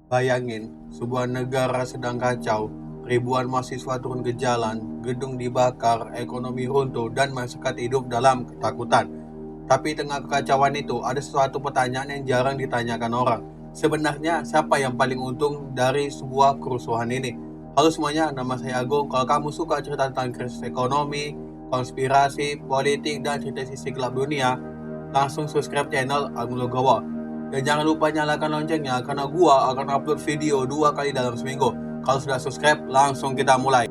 Bayangin, sebuah negara sedang kacau, ribuan mahasiswa turun ke jalan, gedung dibakar, ekonomi runtuh, dan masyarakat hidup dalam ketakutan. Tapi tengah kekacauan itu, ada suatu pertanyaan yang jarang ditanyakan orang. Sebenarnya, siapa yang paling untung dari sebuah kerusuhan ini? Halo semuanya, nama saya Agung. Kalau kamu suka cerita tentang krisis ekonomi, konspirasi, politik, dan cerita sisi gelap dunia, langsung subscribe channel Agung Logowo. Dan jangan lupa nyalakan loncengnya karena gua akan upload video 2 kali dalam seminggu. Kalau sudah subscribe, langsung kita mulai.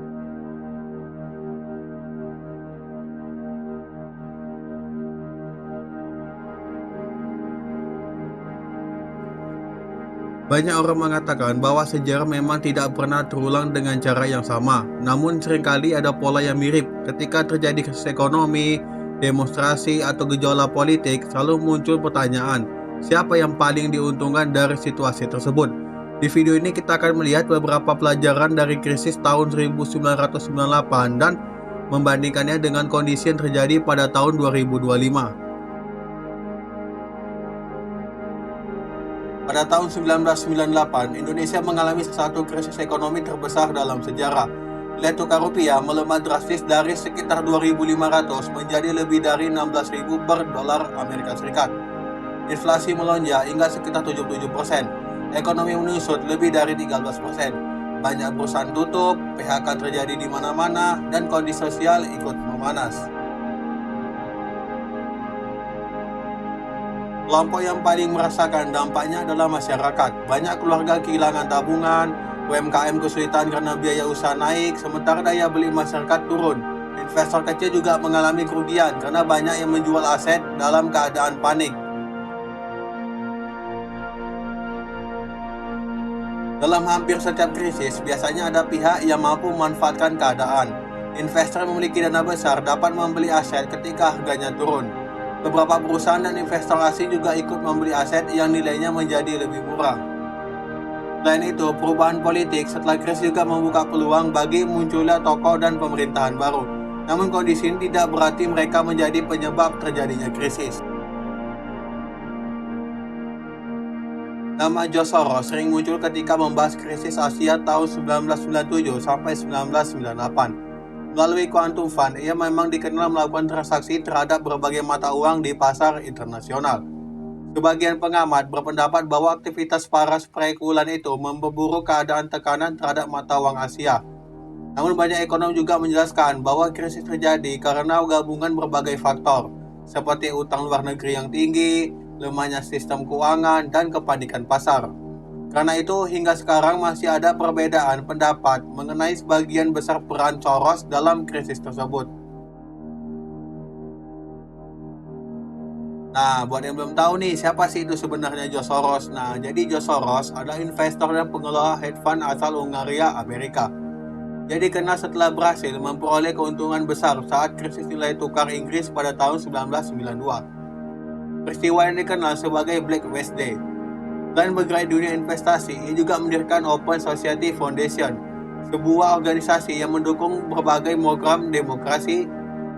Banyak orang mengatakan bahwa sejarah memang tidak pernah terulang dengan cara yang sama. Namun seringkali ada pola yang mirip. Ketika terjadi krisis ekonomi, demonstrasi, atau gejolak politik, selalu muncul pertanyaan, siapa yang paling diuntungkan dari situasi tersebut? Di video ini kita akan melihat beberapa pelajaran dari krisis tahun 1998 dan membandingkannya dengan kondisi yang terjadi pada tahun 2025. Pada tahun 1998, Indonesia mengalami satu krisis ekonomi terbesar dalam sejarah. Nilai tukar rupiah melemah drastis dari sekitar 2.500 menjadi lebih dari 16.000 per dolar Amerika Serikat. Inflasi melonjak hingga sekitar 77%. Ekonomi menyusut lebih dari 13%. Banyak perusahaan tutup, PHK terjadi di mana-mana, dan kondisi sosial ikut memanas. Kelompok yang paling merasakan dampaknya adalah masyarakat. Banyak keluarga kehilangan tabungan, UMKM kesulitan karena biaya usaha naik, sementara daya beli masyarakat turun. Investor kecil juga mengalami kerugian karena banyak yang menjual aset dalam keadaan panik. Dalam hampir setiap krisis, biasanya ada pihak yang mampu memanfaatkan keadaan. Investor yang memiliki dana besar dapat membeli aset ketika harganya turun. Beberapa perusahaan dan investor asing juga ikut membeli aset yang nilainya menjadi lebih murah. Selain itu, perubahan politik setelah krisis juga membuka peluang bagi munculnya tokoh dan pemerintahan baru. Namun kondisi ini tidak berarti mereka menjadi penyebab terjadinya krisis. Nama George Soros sering muncul ketika membahas krisis Asia tahun 1997 sampai 1998. Melalui Quantum Fund, ia memang dikenal melakukan transaksi terhadap berbagai mata uang di pasar internasional. Sebagian pengamat berpendapat bahwa aktivitas para spekulan itu memperburuk keadaan tekanan terhadap mata uang Asia. Namun banyak ekonom juga menjelaskan bahwa krisis terjadi karena gabungan berbagai faktor, seperti utang luar negeri yang tinggi, lemahnya sistem keuangan, dan kepanikan pasar. Karena itu, hingga sekarang masih ada perbedaan pendapat mengenai sebagian besar peran Soros dalam krisis tersebut. Nah, buat yang belum tahu nih, siapa sih itu sebenarnya George Soros? Nah, jadi George Soros adalah investor dan pengelola hedge fund asal Hungaria, Amerika. Dia dikenal setelah berhasil memperoleh keuntungan besar saat krisis nilai tukar Inggris pada tahun 1992. Peristiwa yang dikenal sebagai Black Wednesday. Selain bergerak di dunia investasi, ia juga mendirikan Open Society Foundation, sebuah organisasi yang mendukung berbagai program demokrasi,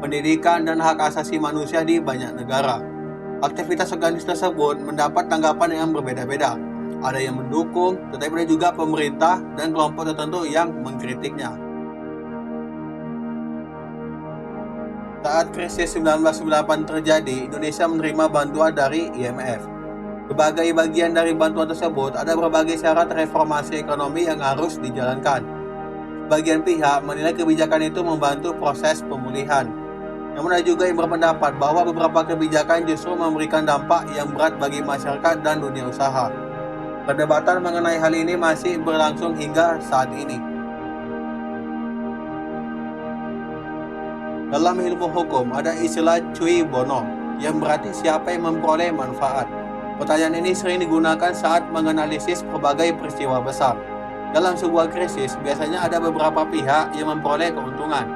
pendidikan, dan hak asasi manusia di banyak negara. Aktivitas organisasi tersebut mendapat tanggapan yang berbeda-beda. Ada yang mendukung, tetapi ada juga pemerintah dan kelompok tertentu yang mengkritiknya. Saat krisis 1998 terjadi, Indonesia menerima bantuan dari IMF. Sebagai bagian dari bantuan tersebut, ada berbagai syarat reformasi ekonomi yang harus dijalankan. Sebagian pihak menilai kebijakan itu membantu proses pemulihan. Namun ada juga yang berpendapat bahwa beberapa kebijakan justru memberikan dampak yang berat bagi masyarakat dan dunia usaha. Perdebatan mengenai hal ini masih berlangsung hingga saat ini. Dalam ilmu hukum ada istilah cui bono, yang berarti siapa yang memperoleh manfaat. Pertanyaan ini sering digunakan saat menganalisis berbagai peristiwa besar. Dalam sebuah krisis, biasanya ada beberapa pihak yang memperoleh keuntungan.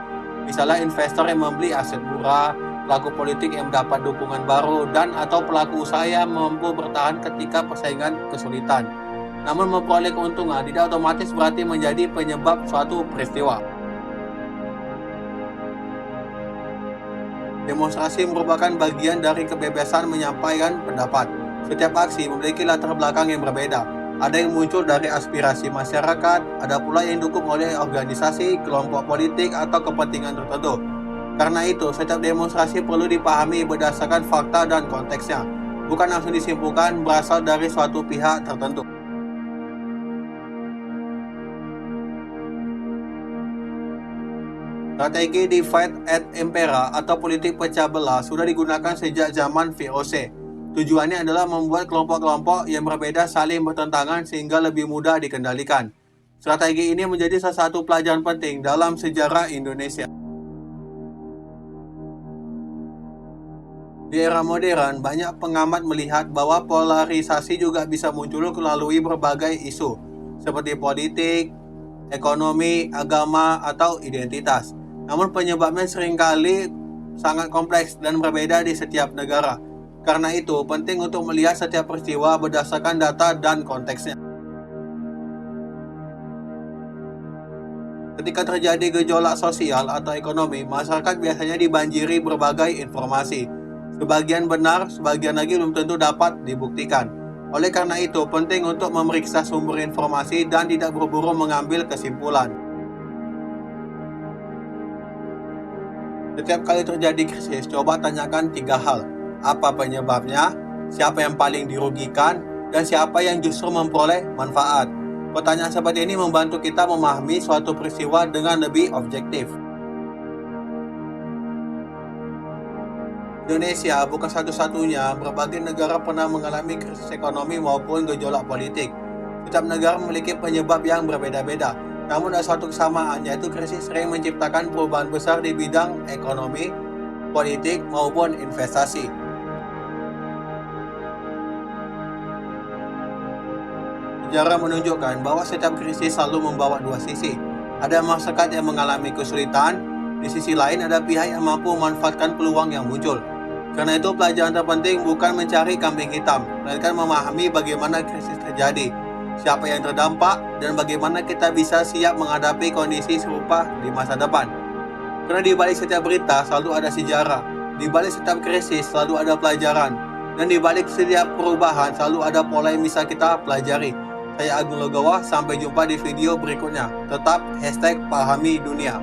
Misalnya investor yang membeli aset murah, pelaku politik yang mendapat dukungan baru, dan atau pelaku usaha yang mampu bertahan ketika persaingan kesulitan. Namun memperoleh keuntungan tidak otomatis berarti menjadi penyebab suatu peristiwa. Demonstrasi merupakan bagian dari kebebasan menyampaikan pendapat. Setiap aksi memiliki latar belakang yang berbeda. Ada yang muncul dari aspirasi masyarakat, ada pula yang didukung oleh organisasi, kelompok politik, atau kepentingan tertentu. Karena itu, setiap demonstrasi perlu dipahami berdasarkan fakta dan konteksnya, bukan langsung disimpulkan berasal dari suatu pihak tertentu. Strategi divide et impera atau politik pecah belah sudah digunakan sejak zaman VOC. Tujuannya adalah membuat kelompok-kelompok yang berbeda saling bertentangan sehingga lebih mudah dikendalikan. Strategi ini menjadi salah satu pelajaran penting dalam sejarah Indonesia. Di era modern, banyak pengamat melihat bahwa polarisasi juga bisa muncul melalui berbagai isu, seperti politik, ekonomi, agama, atau identitas. Namun penyebabnya seringkali sangat kompleks dan berbeda di setiap negara. Karena itu, penting untuk melihat setiap peristiwa berdasarkan data dan konteksnya. Ketika terjadi gejolak sosial atau ekonomi, masyarakat biasanya dibanjiri berbagai informasi. Sebagian benar, sebagian lagi belum tentu dapat dibuktikan. Oleh karena itu, penting untuk memeriksa sumber informasi dan tidak buru-buru mengambil kesimpulan. Setiap kali terjadi krisis, coba tanyakan 3 hal. Apa penyebabnya, siapa yang paling dirugikan, dan siapa yang justru memperoleh manfaat. Pertanyaan seperti ini membantu kita memahami suatu peristiwa dengan lebih objektif. Indonesia bukan satu-satunya, berbagai negara pernah mengalami krisis ekonomi maupun gejolak politik. Setiap negara memiliki penyebab yang berbeda-beda. Namun ada suatu kesamaan, yaitu krisis sering menciptakan perubahan besar di bidang ekonomi, politik, maupun investasi. Sejarah menunjukkan bahwa setiap krisis selalu membawa 2 sisi. Ada masyarakat yang mengalami kesulitan, di sisi lain ada pihak yang mampu memanfaatkan peluang yang muncul. Karena itu pelajaran terpenting bukan mencari kambing hitam, melainkan memahami bagaimana krisis terjadi, siapa yang terdampak, dan bagaimana kita bisa siap menghadapi kondisi serupa di masa depan. Karena di balik setiap berita selalu ada sejarah, di balik setiap krisis selalu ada pelajaran, dan di balik setiap perubahan selalu ada pola yang bisa kita pelajari. Saya Agung Logowo, sampai jumpa di video berikutnya. Tetap #pahami dunia.